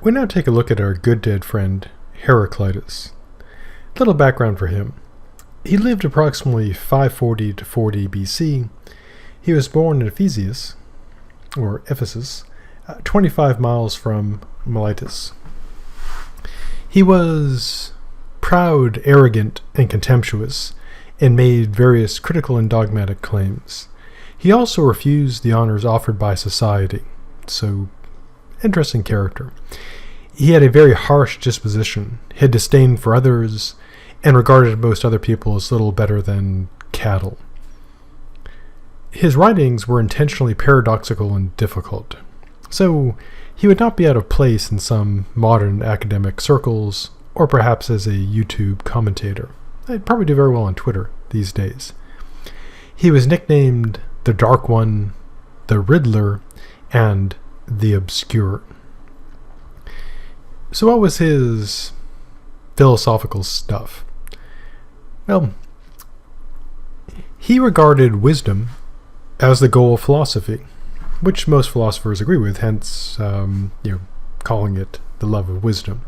We now take a look at our good dead friend, Heraclitus. Little background for him. He lived approximately 540 to 40 BC. He was born in Ephesus, 25 miles from Miletus. He was proud, arrogant, and contemptuous, and made various critical and dogmatic claims. He also refused the honors offered by society. So, interesting character. He had a very harsh disposition, had disdain for others, and regarded most other people as little better than cattle. His writings were intentionally paradoxical and difficult, so he would not be out of place in some modern academic circles, or perhaps as a YouTube commentator. I'd probably do very well on Twitter these days. He was nicknamed the Dark One, the Riddler, and the Obscure. So what was his philosophical stuff? Well, he regarded wisdom as the goal of philosophy, which most philosophers agree with, hence calling it the love of wisdom.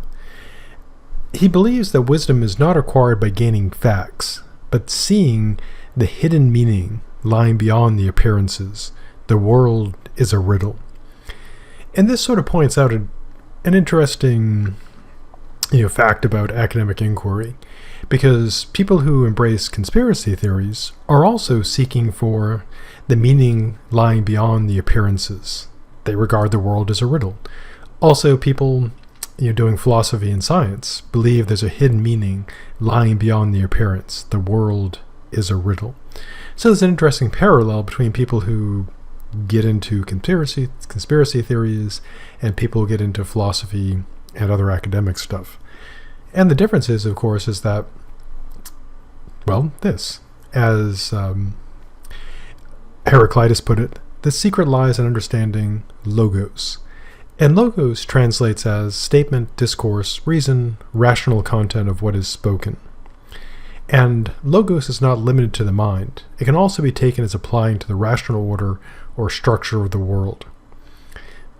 He believes that wisdom is not acquired by gaining facts, but seeing the hidden meaning lying beyond the appearances. The world is a riddle. And this sort of points out an interesting fact about academic inquiry, because people who embrace conspiracy theories are also seeking for the meaning lying beyond the appearances. They regard the world as a riddle. Also, people doing philosophy and science believe there's a hidden meaning lying beyond the appearance. The world is a riddle. So there's an interesting parallel between people who get into conspiracy theories and people who get into philosophy and other academic stuff. And the difference is, of course, is that, as Heraclitus put it, the secret lies in understanding logos. And logos translates as statement, discourse, reason, rational content of what is spoken. And logos is not limited to the mind. It can also be taken as applying to the rational order or structure of the world.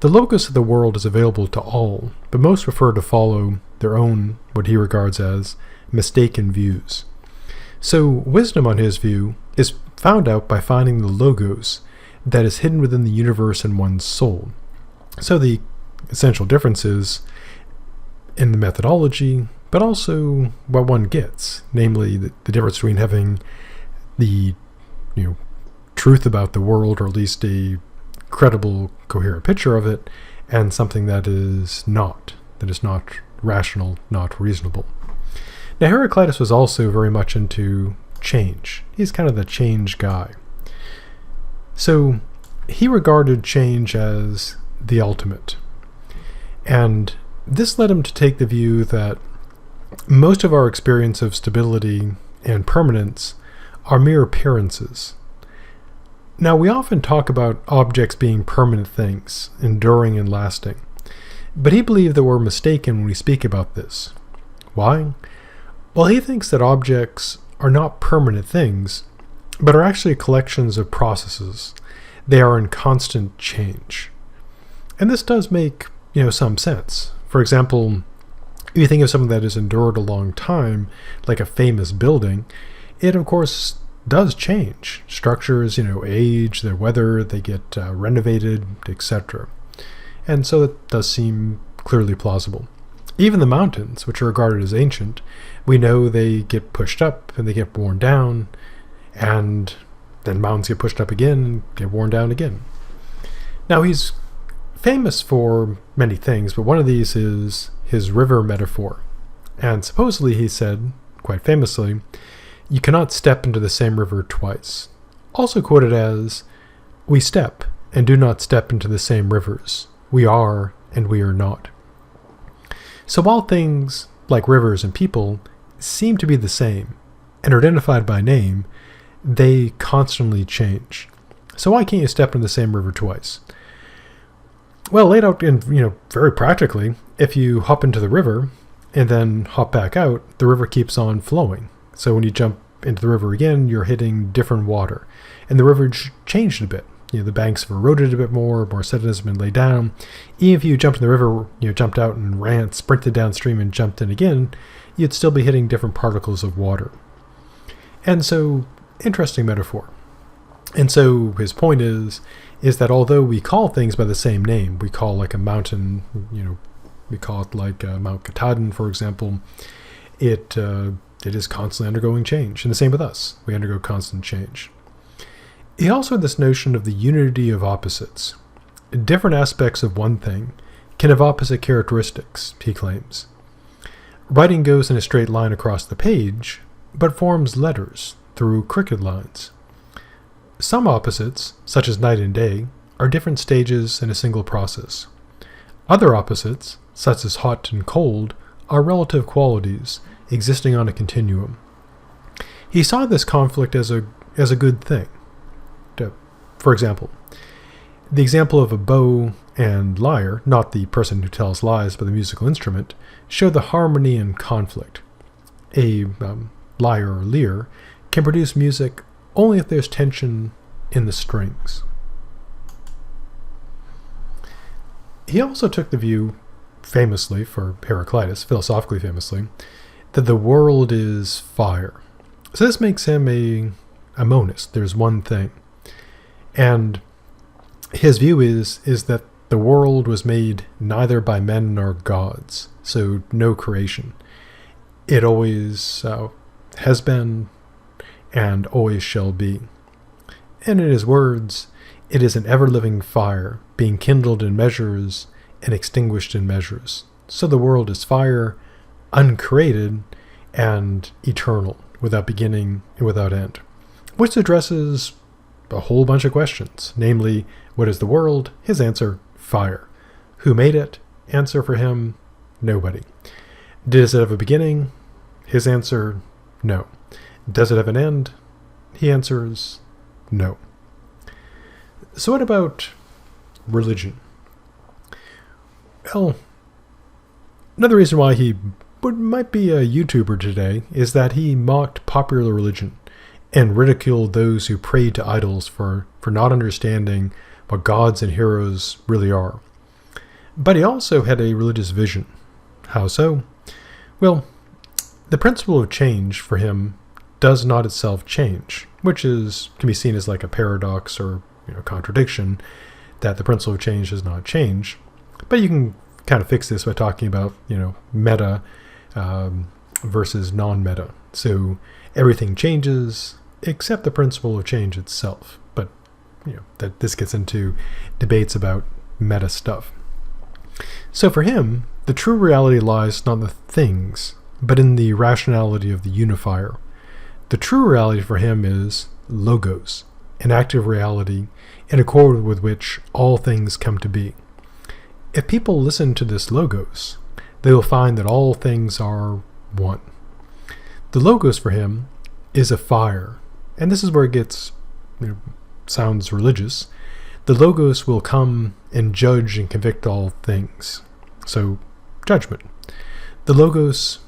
The logos of the world is available to all, but most prefer to follow their own, what he regards as, mistaken views. So wisdom, on his view, is found out by finding the logos that is hidden within the universe and one's soul. So the essential difference is in the methodology, but also what one gets, namely the difference between having the truth about the world, or at least a credible, coherent picture of it, and something that is not rational, not reasonable. Now, Heraclitus was also very much into change. He's kind of the change guy. So he regarded change as the ultimate. And this led him to take the view that most of our experience of stability and permanence are mere appearances. Now, we often talk about objects being permanent things, enduring and lasting. But he believed that we're mistaken when we speak about this. Why? Well, he thinks that objects are not permanent things, but are actually collections of processes. They are in constant change. And this does make, some sense. For example, if you think of something that has endured a long time, like a famous building, it, of course, does change. Structures, age, their weather, they get renovated, etc. And so it does seem clearly plausible. Even the mountains, which are regarded as ancient, we know they get pushed up and they get worn down, and then mountains get pushed up again and get worn down again. Now, he's famous for many things, but one of these is his river metaphor. And supposedly he said, quite famously, "You cannot step into the same river twice." Also quoted as, "We step and do not step into the same rivers. We are and we are not." So while things like rivers and people seem to be the same and are identified by name, they constantly change. So why can't you step into the same river twice? Well, laid out in, very practically, if you hop into the river and then hop back out, the river keeps on flowing. So when you jump into the river again, you're hitting different water. And the river changed a bit, the banks have eroded a bit more sediment has been laid down. Even if you jumped in the river, jumped out and ran, sprinted downstream and jumped in again, you'd still be hitting different particles of water. And so, interesting metaphor. And so his point is that although we call things by the same name, we call like a mountain, we call it like Mount Katahdin, for example, it is constantly undergoing change. And the same with us. We undergo constant change. He also had this notion of the unity of opposites. Different aspects of one thing can have opposite characteristics, he claims. Writing goes in a straight line across the page, but forms letters through crooked lines. Some opposites, such as night and day, are different stages in a single process. Other opposites, such as hot and cold, are relative qualities existing on a continuum. He saw this conflict as a good thing. For example, the example of a bow and lyre, not the person who tells lies but the musical instrument, show the harmony and conflict. A lyre or lyre can produce music only if there's tension in the strings. He also took the view, famously for Heraclitus, philosophically famously, that the world is fire. So this makes him a monist. There's one thing. And his view is that the world was made neither by men nor gods, so no creation. It always has been and always shall be. And in his words, it is an ever-living fire, being kindled in measures and extinguished in measures. So the world is fire, uncreated, and eternal, without beginning and without end. Which addresses a whole bunch of questions, namely, what is the world? His answer, fire. Who made it? Answer for him, nobody. Does it have a beginning? His answer, no. Does it have an end? He answers, no. So what about religion? Well, another reason why he might be a YouTuber today is that he mocked popular religion and ridiculed those who prayed to idols for not understanding what gods and heroes really are. But he also had a religious vision. How so? Well, the principle of change for him does not itself change, which can be seen as like a paradox or contradiction, that the principle of change does not change. But you can kind of fix this by talking about meta versus non-meta. So everything changes except the principle of change itself. But that this gets into debates about meta stuff. So for him, the true reality lies not in the things, but in the rationality of the unifier. The true reality for him is logos, an active reality in accord with which all things come to be. If people listen to this logos, they will find that all things are one. The logos for him is a fire, and this is where it gets sounds religious. The logos will come and judge and convict all things. So, judgment. The logos,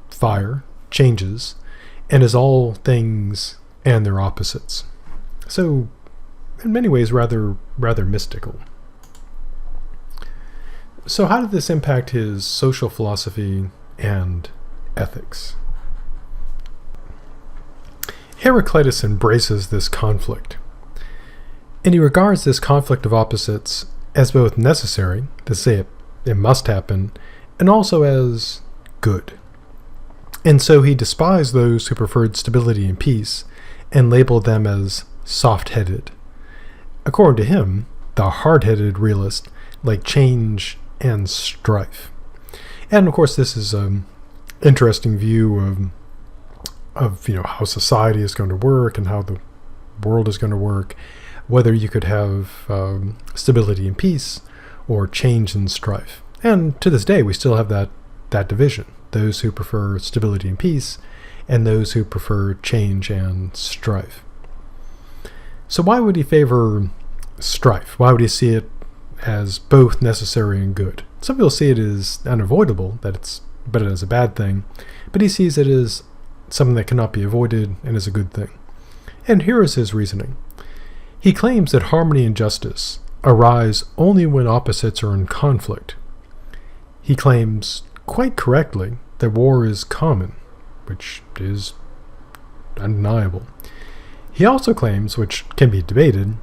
fire, changes, and is all things and their opposites. So, in many ways, rather mystical. So how did this impact his social philosophy and ethics? Heraclitus embraces this conflict, and he regards this conflict of opposites as both necessary, to say it must happen, and also as good. And so he despised those who preferred stability and peace, and labeled them as soft-headed. According to him, the hard-headed realist like change and strife. And of course, this is an interesting view of how society is going to work and how the world is going to work, whether you could have stability and peace or change and strife. And to this day, we still have that division: those who prefer stability and peace, and those who prefer change and strife. So why would he favor strife? Why would he see it as both necessary and good? Some people see it as unavoidable, but it is a bad thing. But he sees it as something that cannot be avoided and is a good thing. And here is his reasoning. He claims that harmony and justice arise only when opposites are in conflict. He claims, quite correctly, that war is common, which is undeniable. He also claims, which can be debated,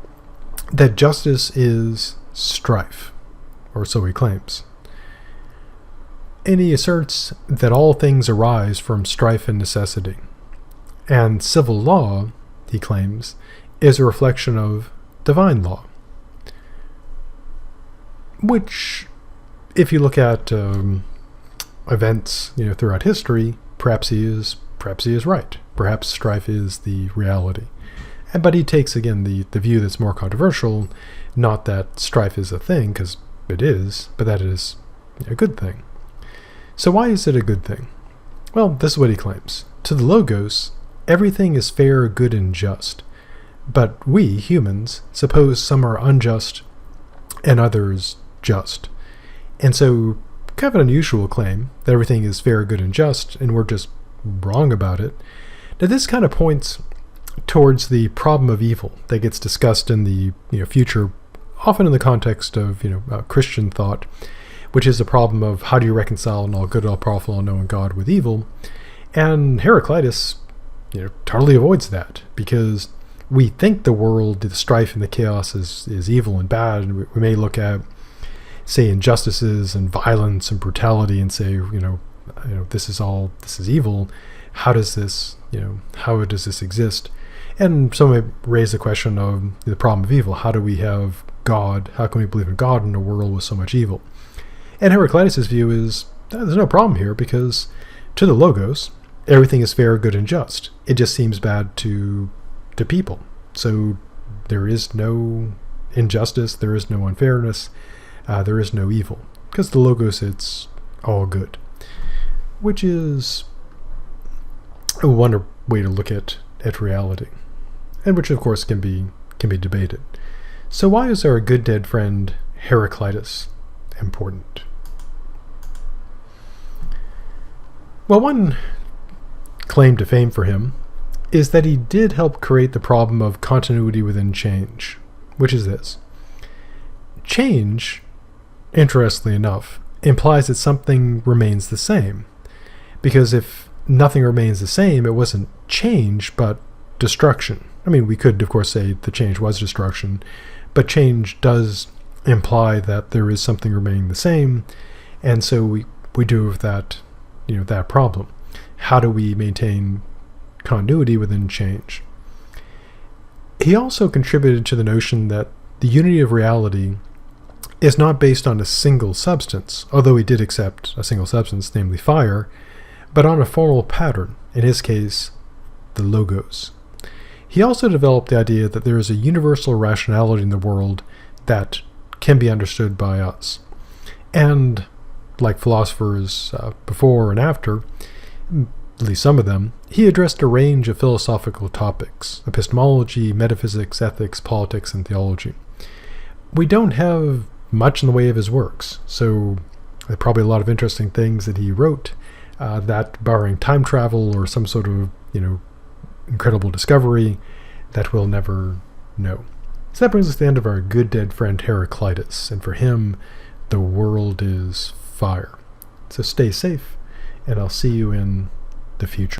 that justice is strife, or so he claims. And he asserts that all things arise from strife and necessity. And civil law, he claims, is a reflection of divine law. Which, if you look at events throughout history, perhaps he is right. Perhaps strife is the reality. But he takes, again, the view that's more controversial, not that strife is a thing, because it is, but that it is a good thing. So why is it a good thing? Well, this is what he claims. To the Logos, everything is fair, good, and just. But we, humans, suppose some are unjust and others just. And so, kind of an unusual claim that everything is fair, good, and just, and we're just wrong about it. Now, this kind of points towards the problem of evil that gets discussed in the future, often in the context of Christian thought, which is the problem of how do you reconcile an all-good, all-powerful, all-knowing God with evil. And Heraclitus totally avoids that, because we think the world, the strife and the chaos is evil and bad, and we may look at, say, injustices and violence and brutality and say, this is evil. How does this exist? And some may raise the question of the problem of evil. How do we have God? How can we believe in God in a world with so much evil? And Heraclitus' view is there's no problem here, because to the Logos, everything is fair, good, and just. It just seems bad to people. So there is no injustice, there is no unfairness, there is no evil. Because the Logos, it's all good. Which is one way to look at reality. And which, of course, can be debated. So why is our good dead friend Heraclitus important? Well, one claim to fame for him is that he did help create the problem of continuity within change, which is this. Change, interestingly enough, implies that something remains the same. Because if nothing remains the same, it wasn't change, but destruction. I mean, we could, of course, say the change was destruction, but change does imply that there is something remaining the same, and so we do have that, that problem. How do we maintain continuity within change? He also contributed to the notion that the unity of reality is not based on a single substance, although he did accept a single substance, namely fire, but on a formal pattern, in his case, the Logos. He also developed the idea that there is a universal rationality in the world that can be understood by us. And, like philosophers before and after, at least some of them, he addressed a range of philosophical topics: epistemology, metaphysics, ethics, politics, and theology. We don't have much in the way of his works, so there are probably a lot of interesting things that he wrote, that barring time travel or some sort of, incredible discovery, that we'll never know. So that brings us to the end of our good dead friend Heraclitus, and for him, the world is fire. So stay safe, and I'll see you in the future.